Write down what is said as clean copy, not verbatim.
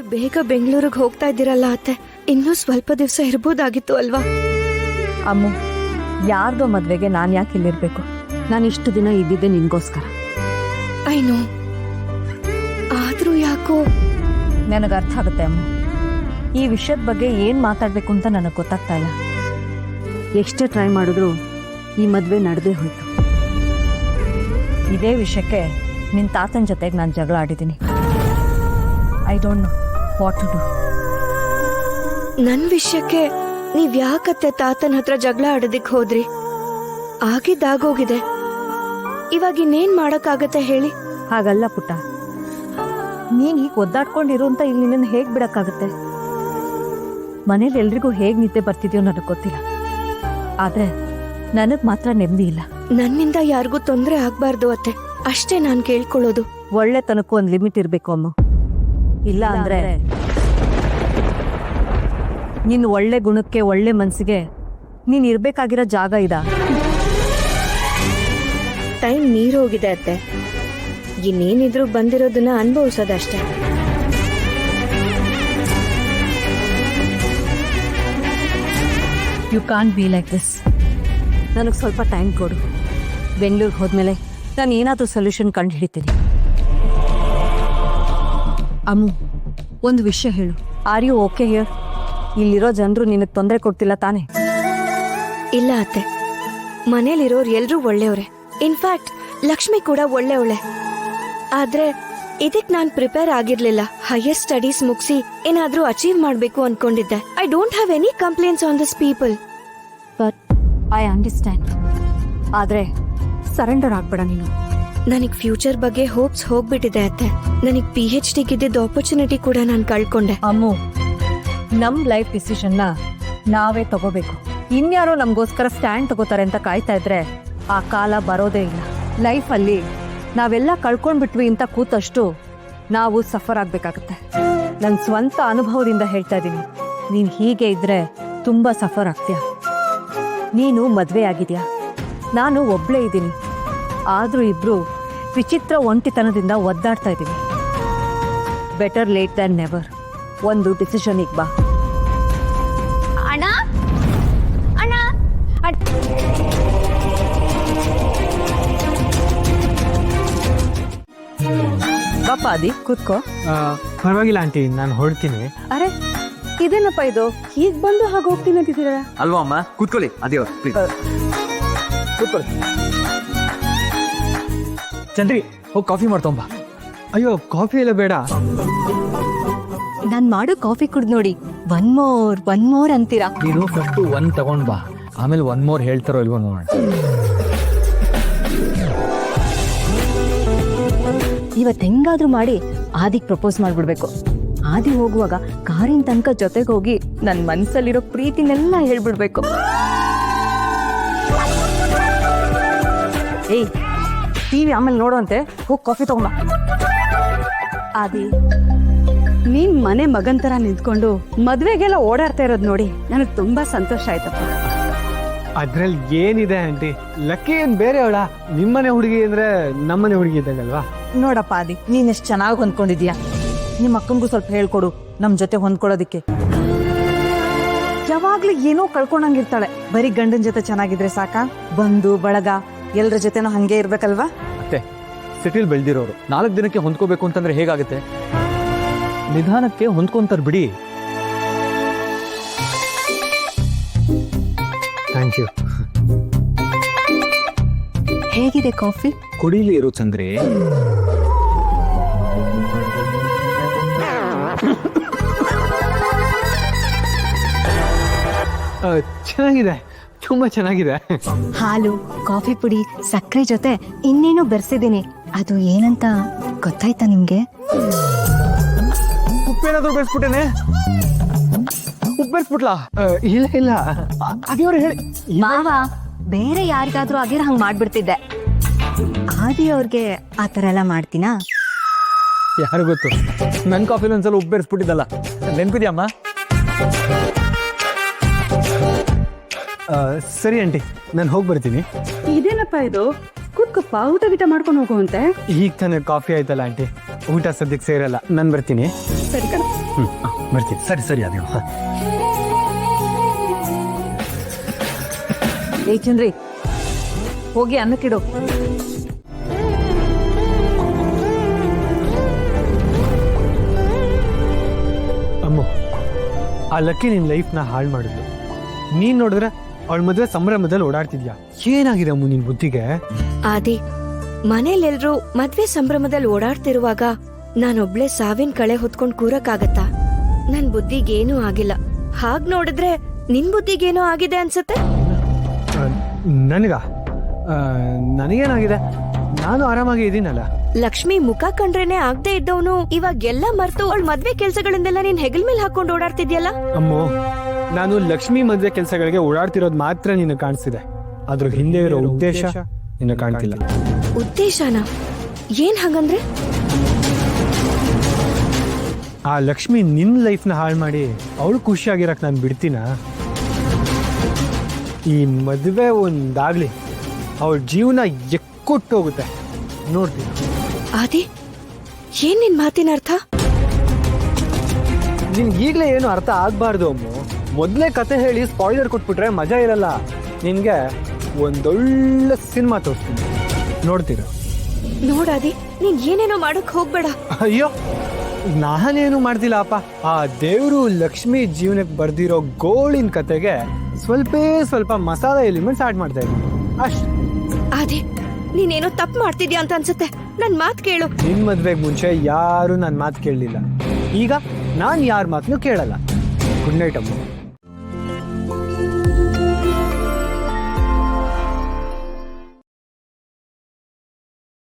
ಇಷ್ಟು ಬೇಗ ಬೆಂಗಳೂರಿಗೆ ಹೋಗ್ತಾ ಇದ್ದೀರಲ್ಲ ಅತ್ತೆ, ಇನ್ನೂ ಸ್ವಲ್ಪ ದಿವಸ ಇರ್ಬೋದಾಗಿತ್ತು ಅಲ್ವಾ? ಅಮ್ಮ, ಯಾರ್ದೋ ಮದ್ವೆಗೆ ನಾನು ಯಾಕೆ ಇಲ್ಲಿರ್ಬೇಕು? ನಾನು ಇಷ್ಟು ದಿನ ಇದ್ದಿದ್ದೆ ನಿನ್ಗೋಸ್ಕರ. ಐನೋ, ಆದ್ರೂ ಯಾಕೋ ನನಗೆ ಅರ್ಥ ಆಗುತ್ತೆ ಅಮ್ಮ. ಈ ವಿಷಯದ ಬಗ್ಗೆ ಏನ್ ಮಾತಾಡ್ಬೇಕು ಅಂತ ನನಗೆ ಗೊತ್ತಾಗ್ತಾ ಇಲ್ಲ. ಎಷ್ಟೇ ಟ್ರೈ ಮಾಡಿದ್ರು ಈ ಮದ್ವೆ ನಡೆದೇ ಹೋಯ್ತು. ಇದೇ ವಿಷಯಕ್ಕೆ ನಿನ್ನ ತಾತನ ಜೊತೆಗೆ ನಾನು ಜಗಳ ಆಡಿದ್ದೀನಿ. I don't know what to do. ನನ್ ವಿಷಯಕ್ಕೆ ನೀವ್ ಯಾಕತ್ತೆ ತಾತನ ಹತ್ರ ಜಗಳ ಆಡೋದಿಕ್ ಹೋದ್ರಿ? ಆಗಿದ್ದಾಗೋಗಿದೆ. ಇವಾಗ ಇನ್ನೇನ್ ಮಾಡಕ್ಕಾಗತ್ತೆ ಹೇಳಿ? ಹಾಗಲ್ಲ ಪುಟ್ಟ, ನೀನ್ ಹೀಗೆ ಒದ್ದಾಡ್ಕೊಂಡಿರು ಅಂತ ಇಲ್ಲಿ ನಿನ್ನ ಹೇಗ್ ಬಿಡಕ್ಕಾಗತ್ತೆ? ಮನೇಲಿ ಎಲ್ರಿಗೂ ಹೇಗ್ ನಿದ್ದೆ ಬರ್ತಿದ್ಯೋ ನನಗೆ ಗೊತ್ತಿಲ್ಲ, ಆದ್ರೆ ನನಗ್ ಮಾತ್ರ ನೆಮ್ಮದಿ ಇಲ್ಲ. ನನ್ನಿಂದ ಯಾರಿಗೂ ತೊಂದರೆ ಆಗ್ಬಾರ್ದು ಅತ್ತೆ, ಅಷ್ಟೇ ನಾನ್ ಕೇಳ್ಕೊಳ್ಳೋದು. ಒಳ್ಳೆತನಕ್ಕೂ ಒಂದು ಲಿಮಿಟ್ ಇರ್ಬೇಕು ಅಮ್ಮ. ಇಲ್ಲ ಅಂದ್ರೆ ನಿನ್ನ ಒಳ್ಳೆ ಗುಣಕ್ಕೆ, ಒಳ್ಳೆ ಮನ್ಸಿಗೆ ನೀನ್ ಇರ್ಬೇಕಾಗಿರೋ ಜಾಗ ಇದ? ಟೈಮ್ ನೀರೋಗಿದೆ ಅತ್ತೆ, ಇನ್ನೇನಿದ್ರು ಬಂದಿರೋದನ್ನ ಅನುಭವಿಸೋದಷ್ಟೇ. You can't be like this. ನನಗೆ ಸ್ವಲ್ಪ ಟೈಮ್ ಕೊಡು. ಬೆಂಗಳೂರಿಗೆ ಹೋದ್ಮೇಲೆ ನಾನು ಏನಾದರೂ ಸೊಲ್ಯೂಷನ್ ಕಂಡು ಹಿಡಿತೀನಿ. ಅಮ್ಮು, ಒಂದು ವಿಷಯ ಹೇಳು. Are you okay here? ಇಲ್ಲಿರೋ ಜನರು ನಿನಗೆ ತೊಂದರೆ ಕೊಡ್ತಿಲ್ಲ ತಾನೇ? ಇಲ್ಲ ಅತ್ತೆ, ಮನೇಲಿರೋರು ಎಲ್ರೂ ಒಳ್ಳೆಯವ್ರೆ. ಇನ್ಫ್ಯಾಕ್ಟ್ ಲಕ್ಷ್ಮಿ ಕೂಡ ಒಳ್ಳೆಯವಳೆ. ಆದ್ರೆ ಇದಕ್ ನಾನ್ ಪ್ರಿಪೇರ್ ಆಗಿರ್ಲಿಲ್ಲ. ಹೈಯರ್ ಸ್ಟಡೀಸ್ ಮುಗಿಸಿ ಏನಾದ್ರೂ ಅಚೀವ್ ಮಾಡ್ಬೇಕು ಅನ್ಕೊಂಡಿದ್ದೆ. I don't have any complaints on this people. But I understand. ಆದ್ರೆ ಸರೆಂಡರ್ ಆಗ್ಬೇಡ ನೀನು. ನನಗ್ ಫ್ಯೂಚರ್ ಬಗ್ಗೆ ಹೋಪ್ಸ್ ಹೋಗ್ಬಿಟ್ಟಿದೆ ಅತ್ತೆ. ನನಗ್ PhD ಗಿದ್ದಿದ್ದ ಆಪರ್ಚುನಿಟಿ ಕೂಡ ನಾನು ಕಳ್ಕೊಂಡೆ. ಅಮ್ಮು, ನಮ್ ಲೈಫ್ ಡಿಸಿಷನ್ನ ನಾವೇ ತಗೋಬೇಕು. ಇನ್ಯಾರೋ ನಮಗೋಸ್ಕರ ಸ್ಟ್ಯಾಂಡ್ ತಗೋತಾರೆ ಅಂತ ಕಾಯ್ತಾ ಇದ್ರೆ ಆ ಕಾಲ ಬರೋದೇ ಇಲ್ಲ. ಲೈಫಲ್ಲಿ ನಾವೆಲ್ಲ ಕಳ್ಕೊಂಡ್ಬಿಟ್ವಿ ಅಂತ ಕೂತಷ್ಟು ನಾವು ಸಫರ್ ಆಗ್ಬೇಕಾಗತ್ತೆ. ನನ್ನ ಸ್ವಂತ ಅನುಭವದಿಂದ ಹೇಳ್ತಾ ಇದ್ದೀನಿ. ನೀನ್ ಹೀಗೆ ಇದ್ರೆ ತುಂಬಾ ಸಫರ್ ಆಗ್ತೀಯ. ನೀನು ಮದ್ವೆ ಆಗಿದ್ಯಾ, ನಾನು ಒಬ್ಳೇ ಇದ್ದೀನಿ. ಆದ್ರೂ ಇಬ್ರು ವಿಚಿತ್ರ ಒಂಟಿತನದಿಂದ ಒದ್ದಾಡ್ತಾ ಇದ್ದೀವಿ. Better late than never. ಒಂದು ಡಿಸಿಷನಿಗೆ ಬಾ. ಅಣ್ಣ ಅಣ್ಣ ಬಾಪಾದಿ, ಕೂತ್ಕೋ. ಪರವಾಗಿಲ್ಲ ಆಂಟಿ, ನಾನು ಹೊರಡ್ತೀನಿ. ಅರೆ, ಇದೇನಪ್ಪ ಇದು? ಹೀಗ್ ಬಂದು ಹಾಗೆ ಹೋಗ್ತೀನಿ ಅಂತಿದ್ದೀರಾ? ಅಲ್ವಾ ಅಮ್ಮ? ಕೂತ್ಕೊಳ್ಳಿ. ಅದೇವ ಪ್ಲೀಸ್ ಕೂತ್ಕೊಳ್ಳಿ. ಚಂದ್ರಿ, ಹೋಗಿ ಕಾಫಿ ಮಾಡ್ತೊಂಬ. ಅಯ್ಯೋ, ಕಾಫಿ ಎಲ್ಲ ಬೇಡ. ನಾನ್ ಮಾಡೋ ಕಾಫಿ ಕುಡ್ದು ನೋಡಿ ಒನ್ ಮೋರ್ ಅಂತೀರಾ? ನೀನು ಫಸ್ಟ್ ಒಂದ್ ತಗೊಂಡ್ ಬಾ, ಆಮೇಲೆ ಒನ್ ಮೋರ್ ಹೇಳ್ತಾರೋ ಇಲ್ವೋ ನೋಡೋಣ. ಇವತ್ತು ಹೆಂಗಾದ್ರೂ ಮಾಡಿ ಆದಿಗ್ ಪ್ರಪೋಸ್ ಮಾಡ್ಬಿಡ್ಬೇಕು. ಆದಿ ಹೋಗುವಾಗ ಕಾರಿನ ತನಕ ಜೊತೆಗೆ ಹೋಗಿ ನನ್ ಮನ್ಸಲ್ಲಿರೋ ಪ್ರೀತಿನೆಲ್ಲ ಹೇಳ್ಬಿಡ್ಬೇಕು. ಏಯ್, ಟಿವಿ ಆಮೇಲೆ ನೋಡುವಂತೆ, ಹೋಗಿ ಕಾಫಿ ತಗೊಂಬ. ಆದಿ, ನೀನ್ ಮನೆ ಮಗನ್ ತರ ನಿಂತ್ಕೊಂಡು ಮದ್ವೆಗೆಲ್ಲ ಓಡಾಡ್ತಾ ಇರೋದ್ ನೋಡಿ ನನಗ್ ತುಂಬಾ ಸಂತೋಷ ಆಯ್ತಪ್ಪ. ಅದ್ರಲ್ಲಿ ಏನಿದೆ ಆಂಟಿ? ಲಕ್ಕಿ ಏನ್ ಬೇರೆ ಅವಳ? ನಿಮ್ಮನೆ ಹುಡುಗಿ ಅಂದ್ರೆ ನಮ್ಮನೆ ಹುಡುಗಿ ಇದ್ದಂಗಲ್ವಾ? ನೋಡಪ್ಪ ಆದಿ, ನೀನ್ ಎಷ್ಟು ಚೆನ್ನಾಗಿ ಹೊಂದ್ಕೊಂಡಿದ್ಯಾ. ನಿಮ್ಮ ಅಕ್ಕನ್ಗೂ ಸ್ವಲ್ಪ ಹೇಳ್ಕೊಡು ನಮ್ ಜೊತೆ ಹೊಂದ್ಕೊಳ್ಳೋದಿಕ್ಕೆ. ಯಾವಾಗ್ಲೂ ಏನೋ ಕಳ್ಕೊಂಡಂಗಿರ್ತಾಳೆ. ಬರೀ ಗಂಡನ್ ಜೊತೆ ಚೆನ್ನಾಗಿದ್ರೆ ಸಾಕ? ಬಂಧು ಬಳಗ ಎಲ್ರ ಜೊತೆನೂ ಹಂಗೆ ಇರ್ಬೇಕಲ್ವಾ? ಅತ್ತೆ, ಸಿಟಿಲ್ ಬೆಳ್ದಿರೋರು 4 ದಿನಕ್ಕೆ ಹೊಂದ್ಕೋಬೇಕು ಅಂತಂದ್ರೆ ಹೇಗಾಗುತ್ತೆ? ನಿಧಾನಕ್ಕೆ ಹೊಂದ್ಕೊಂತಾರ ಬಿಡಿ. Thank you. ಹೇಗಿದೆ ಕಾಫಿ? ಕುಡಿಲಿ ಇರು ಚಂದ್ರಿ. ಚೆನ್ನಾಗಿದೆ, ತುಂಬಾ ಚೆನ್ನಾಗಿದೆ. ಹಾಲು, ಕಾಫಿ ಪುಡಿ, ಸಕ್ಕರೆ ಜೊತೆ ಇನ್ನೇನೋ ಬೆರೆಸಿದ್ದೀನಿ. ಅದು ಏನಂತ ಗೊತ್ತಾಯ್ತಾ ನಿಮ್ಗೆ? ಉಪ್ಪೇನಾದ್ರೂ ಬೆಳೆಸ್ಬಿಟ್ಟೇನೆ? ಉಪ್ಪು ಬೆಳೆಸ್ಬಿಟ್ಲಾ? ಇಲ್ಲ ಇಲ್ಲ, ಅದೇವ್ರು ಹೇಳಿ. ಮಾವ, ಬೇರೆ ಯಾರಿಗಾದ್ರೂ ಆಗಿರೋ ಹಂಗ್ ಮಾಡ್ಬಿಡ್ತಿದ್ದೆ. ಆದಿ ಅವ್ರಿಗೆ ಆತರ ಎಲ್ಲ ಮಾಡ್ತೀನಾ? ಯಾರು ಗೊತ್ತು, ನನ್ ಕಾಫಿಲಿ ಒಂದ್ಸಲ ಉಪ್ಪು ಬೆರೆಸ್ಬಿಟ್ಟಿದ್ದಲ್ಲ, ನೆನ್ಪಿದ್ಯಮ್ಮ? ಸರಿ ಆಂಟಿ, ನಾನು ಹೋಗಿ ಬರ್ತೀನಿ. ಇದೇನಪ್ಪ ಇದು? ಕೂತ್ಕೊಪ್ಪ, ಊಟ ಗೀಟ ಮಾಡ್ಕೊಂಡು ಹೋಗುವಂತೆ. ಈಗ ತಾನೇ ಕಾಫಿ ಆಯ್ತಲ್ಲ ಆಂಟಿ, ಊಟ ಸದ್ಯಕ್ಕೆ ಸೇರಲ್ಲ. ನಾನು ಬರ್ತೀನಿ. ಸರಿ ಕಣ. ಬರ್ತೀನಿ. ಸರಿ ಸರಿ ಅದೇ ಏ ಚಂದ್ರಿ, ಹೋಗಿ ಅನ್ನಕ್ಕಿಡು. ಅಮ್ಮ, ಆ ಲಕ್ಕಿ ನಿನ್ನ ಲೈಫ್ನ ಹಾಳು ಮಾಡಿದ್ಲು. ನೀನ್ ನೋಡಿದ್ರೆ ಅವಳ ಮದುವೆ ಸಂಭ್ರಮದಲ್ಲಿ ಓಡಾಡ್ತಿದ್ಯಾ. ಏನಾಗಿದೆ ಅಮ್ಮ ನಿನ್ ಬುದ್ಧಿಗೆ? ಆದಿ, ಮನೇಲೆಲ್ರೂ ಮದ್ವೆ ಸಂಭ್ರಮದಲ್ಲಿ ಓಡಾಡ್ತಿರುವಾಗ ನಾನೊಬ್ಳೆ ಸಾವಿನ ಕಳೆ ಹೊತ್ಕೊಂಡ್ ಕೂರಕ್ಕಾಗತ್ತಾ? ನನ್ ಬುದ್ಧಿಗೇನೂ ಆಗಿಲ್ಲ. ಹಾಗ್ ನೋಡಿದ್ರೆ ನಿನ್ ಬುದ್ಧಿಗೇನೋ ಆಗಿದೆ ಅನ್ಸತ್ತೆ. ನನಗ ನನಗೇನಾಗಿದೆ? ನಾನು ಆರಾಮಾಗಿ ಇದೀನಲ್ಲ. ಲಕ್ಷ್ಮಿ ಮುಖ ಕಂಡ್ರೇನೆ ಆಗದೆ ಇದ್ದವನು ಇವಾಗ ಎಲ್ಲ ಮರ್ತು ಅವಳ ಮದ್ವೆ ಕೆಲ್ಸಗಳಿಂದೆಲ್ಲ ನೀನ್ ಹೆಗಲ್ ಮೇಲೆ ಹಾಕೊಂಡು ಓಡಾಡ್ತಿದ್ಯಲ್ಲ. ಅಮ್ಮೋ, ನಾನು ಲಕ್ಷ್ಮಿ ಮದುವೆ ಕೆಲಸಗಳಿಗೆ ಓಡಾಡ್ತಿರೋದು ಮಾತ್ರ ನಿನಗೆ ಕಾಣಿಸ್ತಿದೆ. ಅದ್ರ ಹಿಂದೆ ಇರೋ ಉದ್ದೇಶ ನಿನಗೆ ಕಾಣ್ತಿಲ್ಲ. ಉದ್ದೇಶನ? ಏನ್ ಹಾಗಂದ್ರೆ? ಆ ಲಕ್ಷ್ಮಿ ನಿನ್ನ ಲೈಫ್ನ ಹಾಳು ಮಾಡಿ ಅವಳು ಖುಷಿಯಾಗಿರಕ್ ನಾನು ಬಿಡ್ತೀನ? ಈ ಮದುವೆ ಒಂದಾಗ್ಲಿ ಅವಳ ಜೀವನ ಎಕ್ಕೊಟ್ಟೋಗುತ್ತೆ, ನೋಡ್ತೀನಿ. ಆದಿ, ಏನ್ ನಿನ್ ಮಾತಿನ ಅರ್ಥ? ನಿನ್ಗೆ ಈಗಲೇ ಏನು ಅರ್ಥ ಆಗ್ಬಾರ್ದು ಅಮ್ಮ. ಮೊದಲೇ ಕತೆ ಹೇಳಿ ಸ್ಪಾಯ್ಲರ್ ಕೊಟ್ಬಿಟ್ರೆ ಮಜಾ ಇರಲ್ಲ. ನಿನ್ಗೆ ಒಂದೊಳ್ಳೆ ಸಿನಿಮಾ ತೋರಿಸ್ತೀನಿ, ನೋಡ್ತೀರ. ನೋಡಾದಿ, ನೀನ್ ಏನೇನೋ ಮಾಡಕ್ ಹೋಗ್ಬೇಡ. ಅಯ್ಯೋ, ನಾನೇನು ಮಾಡ್ತಿಲ್ಲ ಅಪ್ಪ. ಆ ದೇವ್ರು ಲಕ್ಷ್ಮಿ ಜೀವನಕ್ಕೆ ಬರ್ದಿರೋ ಗೋಳಿನ ಕತೆಗೆ ಸ್ವಲ್ಪ ಮಸಾಲೆ ಎಲಿಮೆಂಟ್ಸ್ ಆಡ್ ಮಾಡ್ತಾ ಇದ್ದೀನಿ ಅಷ್ಟೇ. ಆದಿ, ನೀನೇನೋ ತಪ್ಪು ಮಾಡ್ತಿದ್ಯಾ ಅಂತ ಅನ್ಸುತ್ತೆ. ನನ್ ಮಾತ್ ಕೇಳು. ನಿನ್ ಮದ್ವೆಗೆ ಮುಂಚೆ ಯಾರು ನನ್ನ ಮಾತು ಕೇಳಲಿಲ್ಲ. ಈಗ ನಾನು ಯಾರ ಮಾತನ್ನು ಕೇಳಲ್ಲ. ಗುಡ್ ನೈಟ್ ಅಮ್ಮ.